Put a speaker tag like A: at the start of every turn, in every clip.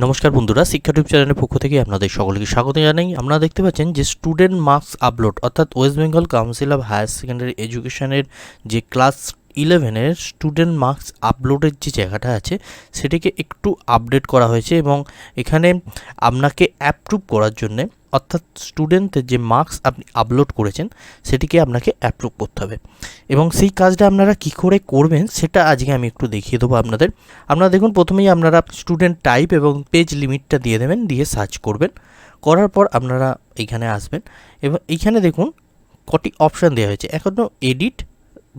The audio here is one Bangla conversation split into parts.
A: নমস্কার বন্ধুরা, শিক্ষা টিউব চ্যানেলের পক্ষ থেকে আপনাদের সকলকে স্বাগত জানাই। আপনারা দেখতে পাচ্ছেন যে স্টুডেন্ট মার্কস আপলোড অর্থাৎ West Bengal council of higher secondary এডুকেশনের যে ক্লাস 11-এর স্টুডেন্ট মার্কস আপলোডের যে জায়গাটা আছে সেটিকে একটু আপডেট করা হয়েছে এবং এখানে আপনাকে অ্যাপ্রুভ করার জন্যে অর্থাৎ স্টুডেন্টের যে মার্কস আপনি আপলোড করেছেন সেটিকে আপনাকে অ্যাপ্রুভ করতে হবে এবং সেই কাজটা আপনারা কি করে করবেন সেটা আজকে আমি একটু দেখিয়ে দেবো আপনাদের। আপনারা দেখুন, প্রথমেই আপনারা স্টুডেন্ট টাইপ এবং পেজ লিমিটটা দিয়ে দেবেন, দিয়ে সার্চ করবেন। করার পর আপনারা এইখানে আসবেন এবং এইখানে দেখুন কটি অপশান দেওয়া হয়েছে। এক হলো এডিট,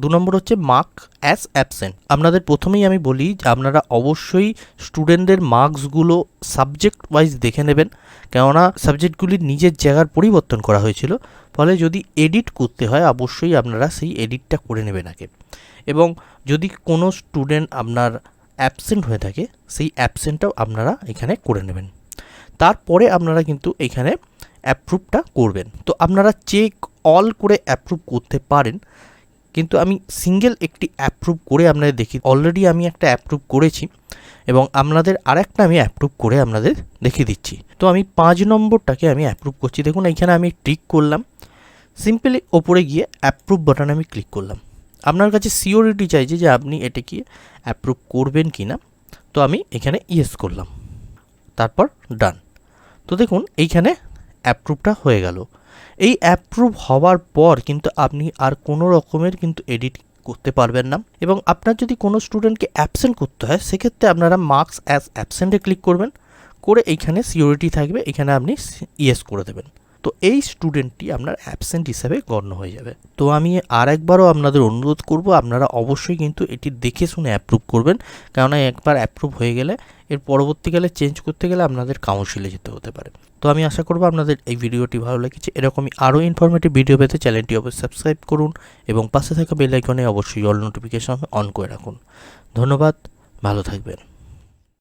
A: 2 নম্বর হচ্ছে মার্ক অ্যাজ অ্যাবসেন্ট। আপনাদের প্রথমেই আমি বলি যে আপনারা অবশ্যই স্টুডেন্টদের মার্কসগুলো সাবজেক্ট ওয়াইজ দেখে নেবেন, কেননা সাবজেক্টগুলির নিজের জায়গার পরিবর্তন করা হয়েছিল, ফলে যদি এডিট করতে হয় অবশ্যই আপনারা সেই এডিটটা করে নেবেন আগে। এবং যদি কোনো স্টুডেন্ট আপনার অ্যাবসেন্ট হয়ে থাকে সেই অ্যাবসেন্টটাও আপনারা এখানে করে নেবেন। তারপরে আপনারা কিন্তু এখানে অ্যাপ্রুভটা করবেন। তো আপনারা চেক অল করে অ্যাপ্রুভ করতে পারেন, কিন্তু আমি সিঙ্গেল একটি অ্যাপ্রুভ করে আপনাদের দেখি। অলরেডি আমি একটা অ্যাপ্রুভ করেছি এবং আপনাদের আরেকটা আমি অ্যাপ্রুভ করে আপনাদের দেখিয়ে দিচ্ছি। তো আমি 5 নম্বরটাকে আমি অ্যাপ্রুভ করছি। দেখুন এইখানে আমি ক্লিক করলাম, সিম্পলি ওপরে গিয়ে অ্যাপ্রুভ বাটনে আমি ক্লিক করলাম। আপনার কাছে সিওরিটি চাইছে যে আপনি এটাকে অ্যাপ্রুভ করবেন কি না, তো আমি এখানে ইয়েস করলাম, তারপর ডান। তো দেখুন এইখানে অ্যাপ্রুভটা হয়ে গেল। এই অ্যাপ্রুভ হওয়ার পর কিন্তু আপনি আর কোনো রকমের কিন্তু এডিট করতে পারবেন না। এবং আপনার যদি কোনো স্টুডেন্টকে অ্যাবসেন্ট করতে হয় সেক্ষেত্রে আপনারা মার্কস অ্যাজ অ্যাবসেন্টে ক্লিক করবেন, করে এইখানে সিওরিটি থাকবে, এখানে আপনি ইয়েস করে দেবেন। তো এই স্টুডেন্টটি আপনার অ্যাবসেন্ট হিসাবে গণ্য হয়ে যাবে। তো আমি আরেকবারও আপনাদের অনুরোধ করব, আপনারা অবশ্যই কিন্তু এটি দেখে শুনে অ্যাপ্রুভ করবেন, কেননা একবার অ্যাপ্রুভ হয়ে গেলে এর পরবর্তীকালে চেঞ্জ করতে গেলে আপনাদের কাউন্সিলে যেতে হতে পারে। তো আমি আশা করব আপনাদের এই ভিডিওটি ভালো লেগেছে। এরকমই আরও ইনফরমেটিভ ভিডিও পেতে চ্যানেলটি অবশ্যই সাবস্ক্রাইব করুন এবং পাশে থাকা বেল আইকনে অবশ্যই অল নোটিফিকেশন অন করে রাখুন। ধন্যবাদ, ভালো থাকবেন।